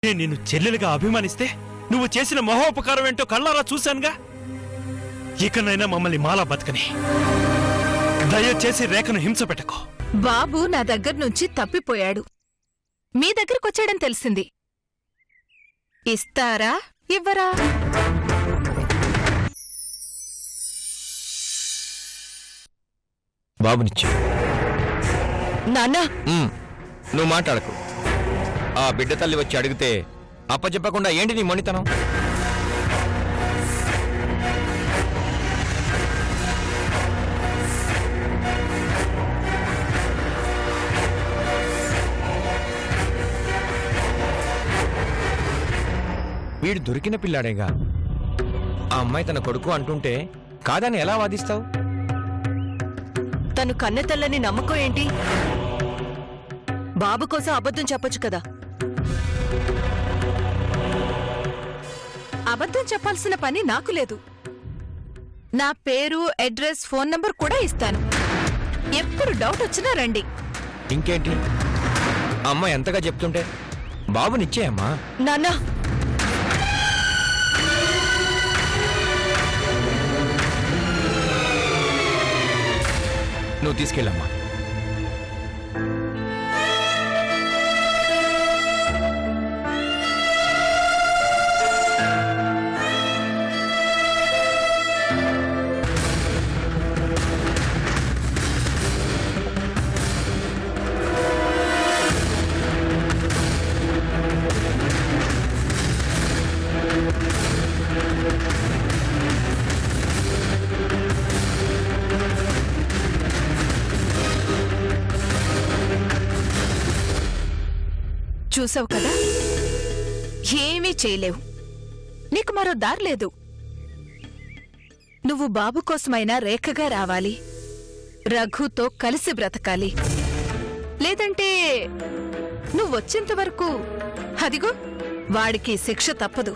నేను నిన్ను చెల్లెలుగా అభిమానిస్తే నువ్వు చేసిన మహోపకారం ఏంటో కళ్ళారా చూశానుగా. ఇకనైనా మమ్మల్ని మాలా బతకని. దయచేసి రేఖను హింస పెట్టకో. బాబు నా దగ్గర నుంచి తప్పిపోయాడు. మీ దగ్గరకొచ్చాడని తెలిసింది. ఇస్తారా ఇవ్వరా? బాబునిచ్చా. నాన్నా, నువ్వు మాట్లాడకు. ఆ బిడ్డ తల్లి వచ్చి అడిగితే అప్పచెప్పకుండా ఏంటి నీ మొండితనం? వీడు దొరికిన పిల్లాడేగా. ఆ అమ్మాయి తన కొడుకు అంటుంటే కాదని ఎలా వాదిస్తావు? తను కన్నెతల్లని నమ్మకం ఏంటి? బాబు కోసం అబద్ధం చెప్పొచ్చు కదా. అబద్ధం చెప్పాల్సిన పని నాకు లేదు. నా పేరు, అడ్రస్, ఫోన్ నంబర్ కూడా ఇస్తాను. ఎప్పుడు డౌట్ వచ్చినా రండి. ఇంకేంటి, అమ్మ ఎంతగా చెప్తుంటే బాబునిచ్చేయమ్మా. నాన్నా, నువ్వు తీసుకెళ్ళమ్మా. చూసావు కదా, ఏమీ చేయలేవు. నీకు మరో దారి నువ్వు బాబు కోసమైనా రేఖగా రావాలి, రఘుతో కలిసి బ్రతకాలి. లేదంటే నువ్వొచ్చేంతవరకు అదిగో వాడికి శిక్ష తప్పదు.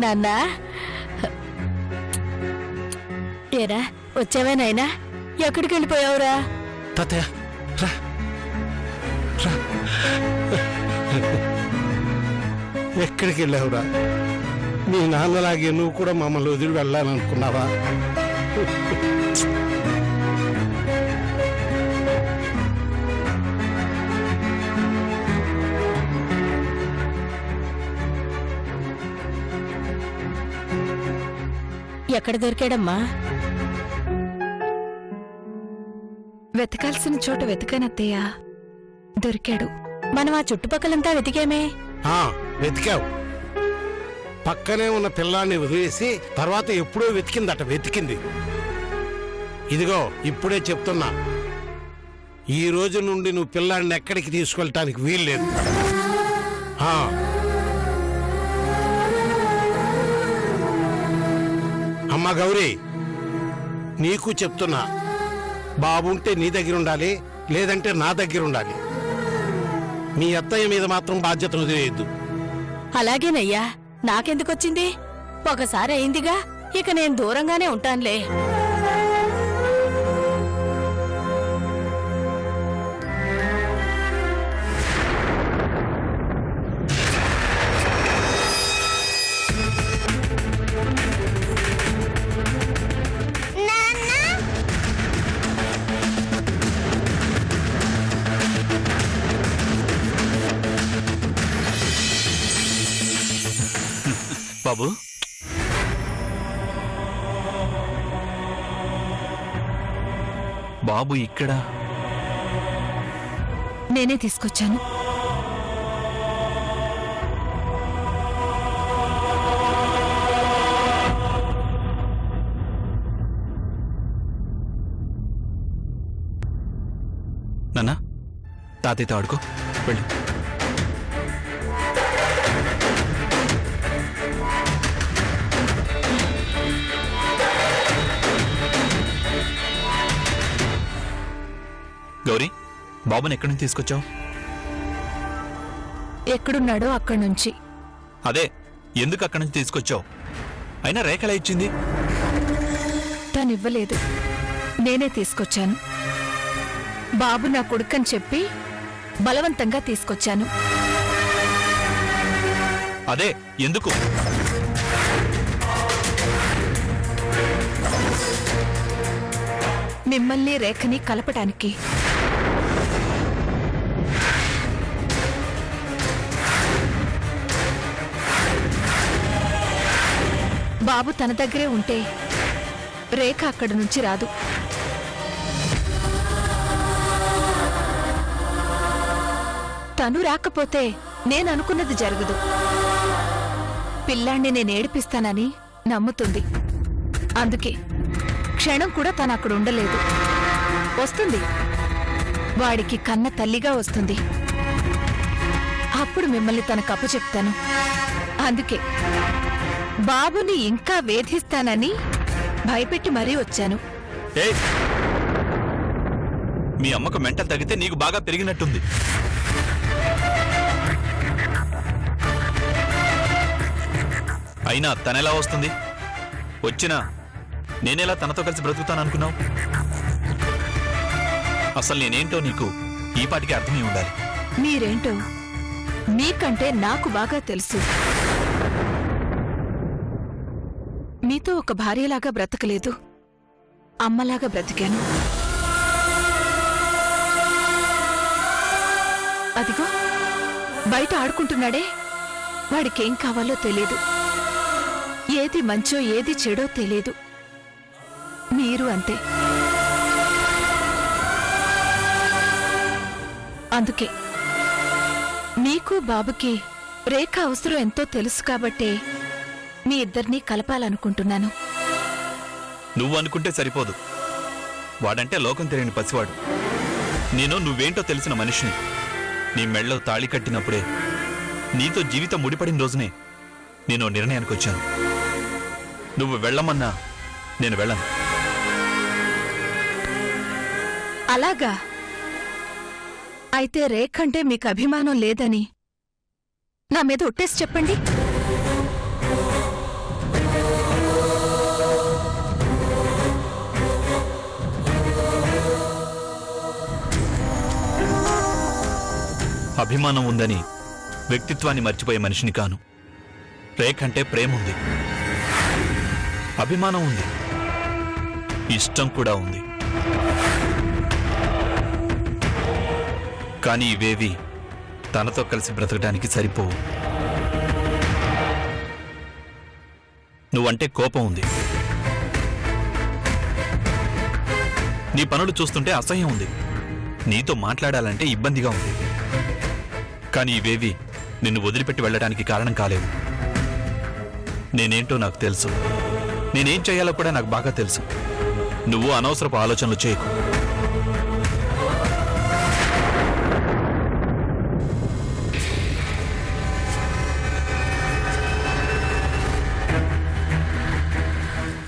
నాన్నా, ఏరా వచ్చావా నాయనా? ఎక్కడికి వెళ్ళిపోయావురా? తాతయ్య రా రా. ఎక్కడికి వెళ్ళావురా? మీ నాన్నలాగే నువ్వు కూడా మమ్మల్ని వదిలి వెళ్ళాలనుకున్నావా? ఎక్కడ దొరికాడమ్మా? వెతకాల్సిన చోట వెతకానత్తయ్య, దొరికాడు. మనం ఆ చుట్టుపక్కలంతా వెతికామే. వెతికావు. పక్కనే ఉన్న పిల్లాన్ని వదిలేసి తర్వాత ఎప్పుడో వెతికింది. ఇదిగో ఇప్పుడే చెప్తున్నా, ఈ రోజు నుండి నువ్వు పిల్లాన్ని ఎక్కడికి తీసుకెళ్ళటానికి వీల్లేదు. అమ్మా గౌరీ, నీకు చెప్తున్నా, బాబుంటే నీ దగ్గర ఉండాలి, లేదంటే నా దగ్గర ఉండాలి. మీ అత్తయ్య మీద మాత్రం బాధ్యత వదిలేయద్దు. అలాగేనయ్యా, నాకెందుకొచ్చింది? ఒకసారి అయిందిగా, ఇక నేను దూరంగానే ఉంటానులే. బాబు, బాబు ఇక్కడ? నేనే తీసుకొచ్చాను. నాన్న, తాతయ్యతో ఆడుకో, వెళ్ళు. గౌరీ, బాబుని ఎక్కడి నుంచి తీసుకొచ్చావు? ఎక్కడున్నాడో అక్కడి నుంచి. అదే, ఎందుకు అక్కడి నుంచి తీసుకొచ్చావు? అయినా రేఖలా ఇచ్చింది. తనివ్వలేదు, నేనే తీసుకొచ్చాను. బాబు నా కొడుకని చెప్పి బలవంతంగా తీసుకొచ్చాను. అదే, ఎందుకు? మిమ్మల్ని రేఖని కలపటానికి. బాబు తన దగ్గరే ఉంటే రేఖ అక్కడి నుంచి రాదు. తను రాకపోతే నేననుకున్నది జరగదు. పిల్లాన్ని నేను ఏడిపిస్తానని నమ్ముతుంది. అందుకే క్షణం కూడా తను అక్కడ ఉండలేదు. వస్తుంది, వాడికి కన్న తల్లిగా వస్తుంది. అప్పుడు మిమ్మల్ని తనకు అప్పచెప్తాను. అందుకే బాబుని ఇంకా వేధిస్తానని భయపెట్టి మరీ వచ్చాను. ఏయ్, మీ అమ్మకు మెంటల్ తగ్గితే నీకు బాగా పెరిగినట్టుంది. అయినా తనెలా వస్తుంది? వచ్చినా నేనెలా తనతో కలిసి బ్రతుకుతాననుకున్నావు? అసలు నేనేంటో నీకు ఈ పాటికి అర్థమై ఉండాలి. మీరేంటో మీకంటే నాకు బాగా తెలుసు. మీతో ఒక భార్యలాగా బ్రతకలేదు, అమ్మలాగా బ్రతికాను. అదిగో బయట ఆడుకుంటున్నాడే, వాడికేం కావాలో తెలీదు. ఏది మంచో ఏది చెడో తెలీదు. మీరు అంతే. అందుకే మీకు బాబుకి రేఖ అవసరం ఎంతో తెలుసు కాబట్టే మీ ఇద్దరినీ కలపాలనుకుంటున్నాను. నువ్వు అనుకుంటే సరిపోదు. వాడంటే లోకం తెలియని పసివాడు. నేను నువ్వేంటో తెలిసిన మనిషిని. నీ మెళ్ళో తాళి కట్టినప్పుడే, నీతో జీవితం ముడిపడిన రోజునే నేను నిర్ణయానికి వచ్చాను. నువ్వు వెళ్ళమన్నా నేను వెళ్ళను. అలాగా? అయితే రేఖంటే మీకు అభిమానం లేదని నా మీద ఒట్టేసి చెప్పండి. అభిమానం ఉందని వ్యక్తిత్వాన్ని మర్చిపోయే మనిషిని కాను. రేఖంటే ప్రేమ ఉంది, అభిమానం ఉంది, ఇష్టం కూడా ఉంది. కానీ ఇవేవి తనతో కలిసి బ్రతకడానికి సరిపోవు. నువ్వంటే కోపం ఉంది, నీ పనులు చూస్తుంటే అసహ్యం ఉంది, నీతో మాట్లాడాలంటే ఇబ్బందిగా ఉంది. కానీ ఇవేవి నిన్ను వదిలిపెట్టి వెళ్ళడానికి కారణం కాలేవు. నేనేంటో నాకు తెలుసు, నేనేం చేయాలో కూడా నాకు బాగా తెలుసు. నువ్వు అనవసరపు ఆలోచనలు చేయకు.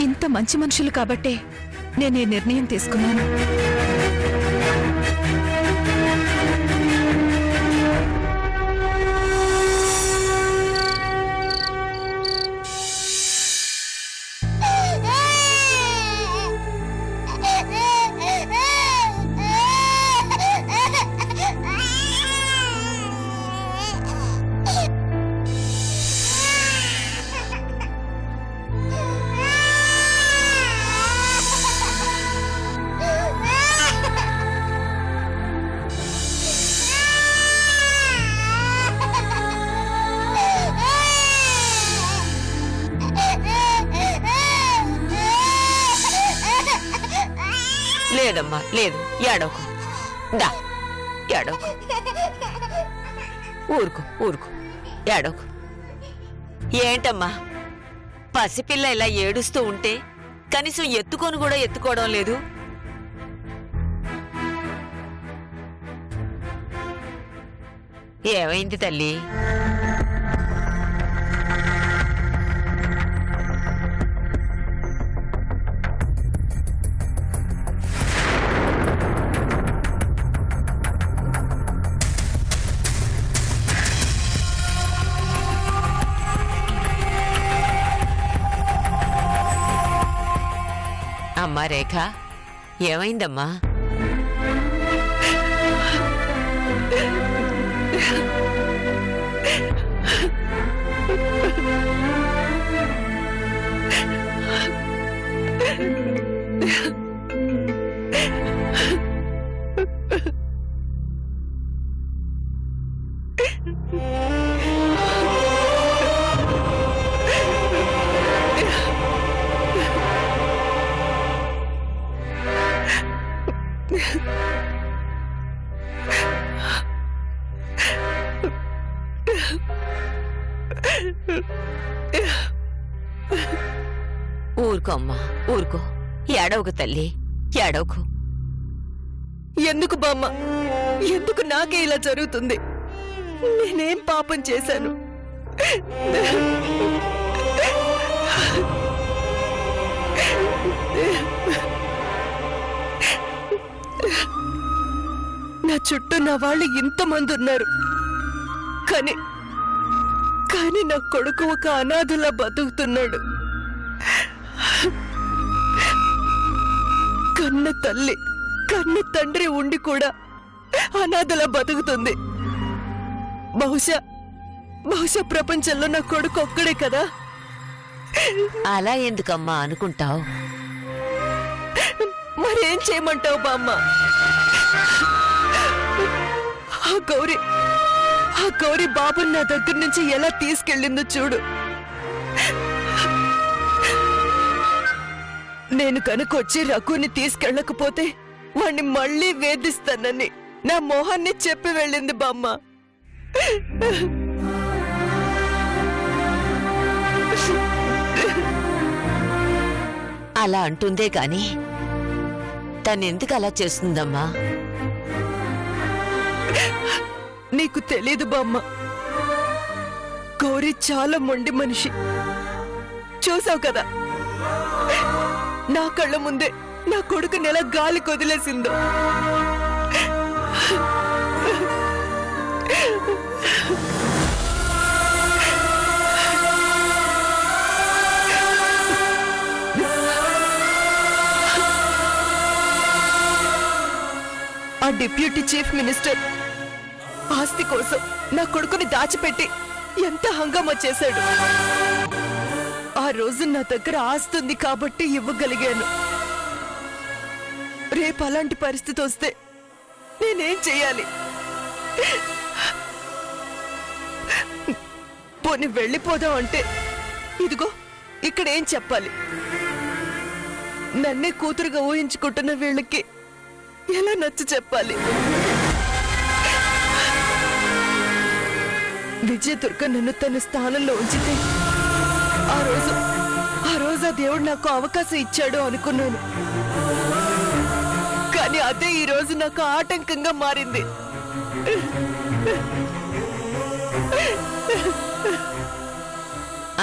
ఇంత మంచి మనుషులు కాబట్టే నేను ఈ నిర్ణయం తీసుకున్నాను. లేదమ్మా లేదు, ఏడవకు. దా ఏడవకు, ఊరుకో ఊరుకో, ఏడవకు. ఏంటమ్మా పసిపిల్ల ఇలా ఏడుస్తూ ఉంటే కనీసం ఎత్తుకొని కూడా ఎత్తుకోవడం లేదు. ఏమైంది తల్లి? అమ్మా రేఖ, ఏమైందమ్మా? ఊరుకో అమ్మా ఊరుకో, ఏడవకు తల్లి ఏడవకు. ఎందుకు బామ్మ, ఎందుకు నాకే ఇలా జరుగుతుంది? నేనేం పాపం చేశాను? నా చుట్టూ నా వాళ్ళు ఇంతమంది ఉన్నారు, కానీ కానీ నా కొడుకు ఒక అనాథలా బతుకుతున్నాడు. కన్న తల్లి కన్న తండ్రి ఉండి కూడా అనాథలా బతుకుతుంది. బహుశా బహుశా ప్రపంచంలో నా కొడుకు ఒక్కడే కదా. అలా ఎందుకమ్మా అనుకుంటావు? మరేం చేయమంటావు బామ్మ? ఆ గౌరీ బాబుని నా దగ్గర నుంచి ఎలా తీసుకెళ్ళిందో చూడు. నేను కనుకొచ్చి రఘుని తీసుకెళ్ళకపోతే వాణ్ణి మళ్ళీ వేధిస్తానని నా మొహాన్ని చెప్పి వెళ్ళింది బామ్మ. అలా అంటుందే కాని తనెందుకు అలా చేస్తుందమ్మా? నీకు తెలీదు బామ్మ, గౌరీ చాలా మొండి మనిషి. చూసావు కదా, నా కళ్ళ ముందే నా కొడుకుని ఎలా గాలి కొదిలేసిందో. ఆ డిప్యూటీ చీఫ్ మినిస్టర్ ఆస్తి కోసం నా కొడుకుని దాచిపెట్టి ఎంత హంగామా చేశాడు. ఆ రోజు నా దగ్గర ఆస్తి ఉంది కాబట్టి ఇవ్వగలిగాను. రేపు అలాంటి పరిస్థితి వస్తే నేనేం చెయ్యాలి? పోనీ వెళ్ళిపోదాం అంటే ఇదిగో ఇక్కడేం చెప్పాలి? నన్నే కూతురుగా ఊహించుకుంటున్న వీళ్ళకి ఎలా నచ్చ చెప్పాలి? విజయదుర్గ నన్ను తన స్థానంలో ఉంచితే ఆ రోజు ఆ దేవుడు నాకు అవకాశం ఇచ్చాడు అనుకున్నాను. కానీ అదే ఈ రోజు నాకు ఆటంకంగా మారింది.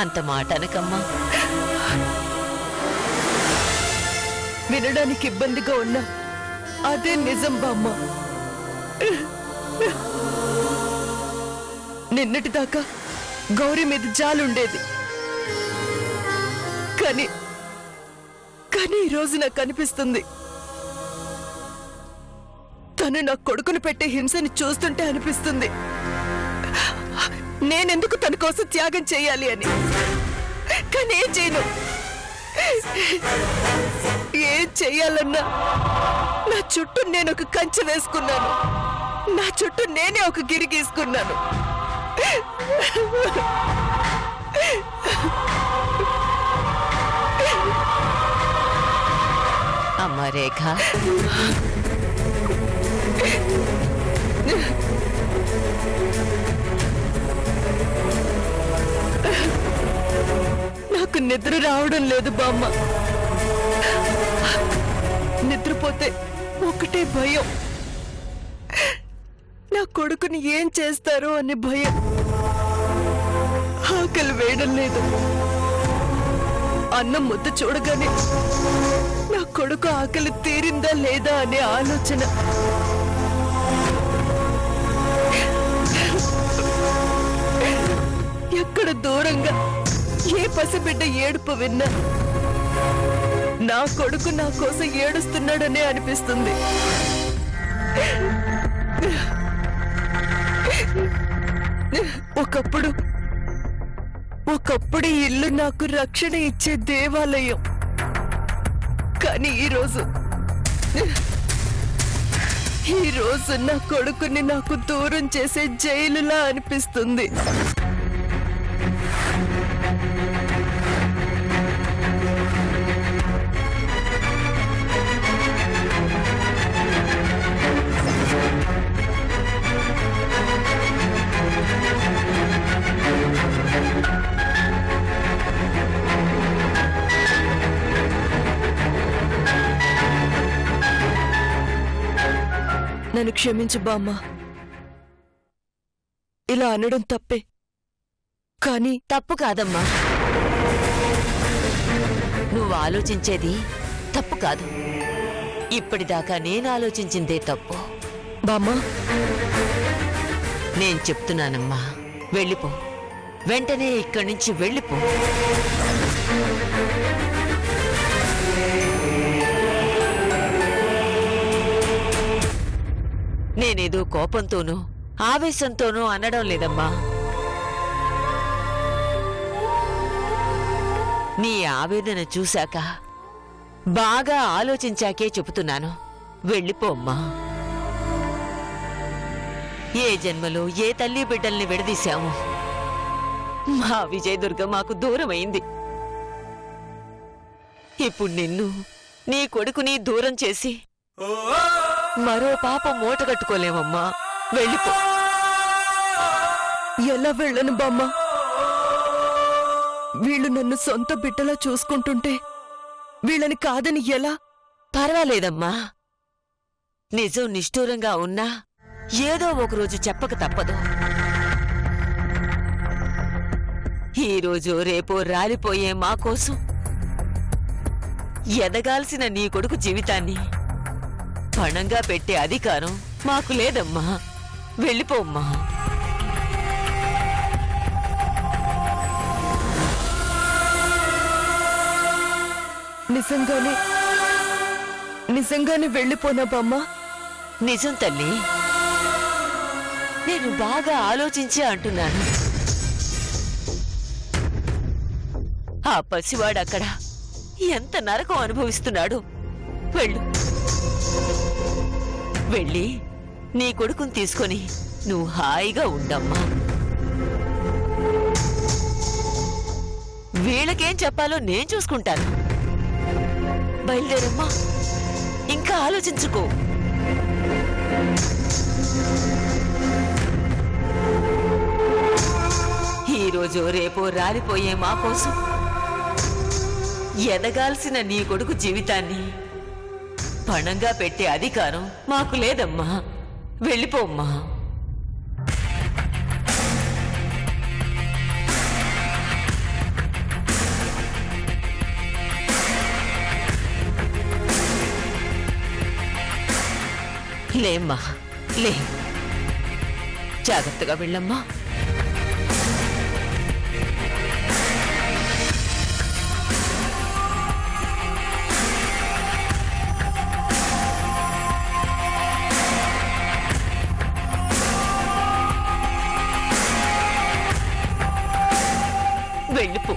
అంత మాట అనకమ్మా. వినడానికి ఇబ్బందిగా ఉన్నా అదే నిజం బామ్మ. నిన్నటిదాకా గౌరీ మీద జాలుండేది, కానీ కానీ ఈరోజు నాకు అనిపిస్తుంది తను నా కొడుకును పెట్టే హింసని చూస్తుంటే అనిపిస్తుంది నేనెందుకు తన కోసం త్యాగం చేయాలి అని. కానీ ఏం చేయను. ఏం చెయ్యాలన్నా నా చుట్టూ నేను ఒక కంచె వేసుకున్నాను, నా చుట్టూ నేనే ఒక గిరి గీసుకున్నాను. అమ్మ ఏమైందమ్మా రేఖ? నాకు నిద్ర రావడం లేదు బామ్మ. నిద్రపోతే ఒకటే భయం. నా కొడుకుని ఏం చేస్తారో అని భయం. ఆకలి వేయడం లేదు. అన్నం ముద్ద చూడగానే నా కొడుకు ఆకలి తీరిందా లేదా అనే ఆలోచన. ఎక్కడ దూరంగా ఏ పసిబిడ్డ ఏడుపు విన్నా నా కొడుకు నా కోసం ఏడుస్తున్నాడనే అనిపిస్తుంది. ఒకప్పుడు ఈ ఇల్లు నాకు రక్షణ ఇచ్చే దేవాలయం. కానీ ఈరోజు నా కొడుకుని నాకు దూరం చేసే జైలులా అనిపిస్తుంది. నన్ను క్షమించు బామ్మ. ఇలా అనడం తప్పే, కానీ తప్పు కాదమ్మా. నువ్వు ఆలోచించేది తప్పు కాదు. ఇప్పటిదాకా నేను ఆలోచించిందే తప్పు. బామ్మ, నేను చెప్తున్నానమ్మా, వెళ్ళిపో. వెంటనే ఇక్కడి నుంచి వెళ్ళిపో. నేనేదో కోపంతోనూ ఆవేశంతోనూ అనడం లేదమ్మా. నీ ఆవేదన చూశాక బాగా ఆలోచించాకే చెబుతున్నాను. వెళ్ళిపోమ్మా. ఏ జన్మలో ఏ తల్లి బిడ్డల్ని విడదీశాము. మా విజయదుర్గ మాకు దూరమైంది. ఇప్పుడు నిన్ను, నీ కొడుకుని దూరం చేసి మరో పాపం మూట కట్టుకోలేమమ్మా. వెళ్ళిపో. ఎలా వెళ్ళను బామ్మ? వీళ్ళు నన్ను సొంత బిడ్డలా చూసుకుంటుంటే వీళ్ళని కాదని ఎలా? పర్వాలేదమ్మా. నిజం నిష్ఠూరంగా ఉన్నా ఏదో ఒకరోజు చెప్పక తప్పదు. ఈరోజు రేపో రాలిపోయే మా కోసం ఎదగాల్సిన నీ కొడుకు జీవితాన్ని పణంగా పెట్టే అధికారం మాకు లేదమ్మా. వెళ్ళిపోమ్మా. నిజంగానే వెళ్ళిపోనా బామ్మ? నిజం తల్లి. నేను బాగా ఆలోచించే అంటున్నాను. ఆ పసివాడక్కడ ఎంత నరకం అనుభవిస్తున్నాడు. వెళ్ళు. వెళ్ళి నీ కొడుకుని తీసుకొని నువ్వు హాయిగా ఉండమ్మా. వీళ్ళకేం చెప్పాలో నేను చూసుకుంటాను. బయలుదేరమ్మా. ఇంకా ఆలోచించుకో. ఈరోజు రేపో రాలిపోయే మా కోసం ఎదగాల్సిన నీ కొడుకు జీవితాన్ని పణంగా పెట్టే అధికారం మాకు లేదమ్మా. వెళ్ళిపోమ్మా. లేమ్మా, లే. జాగ్రత్తగా వెళ్ళమ్మా. వెళ్ళిపో.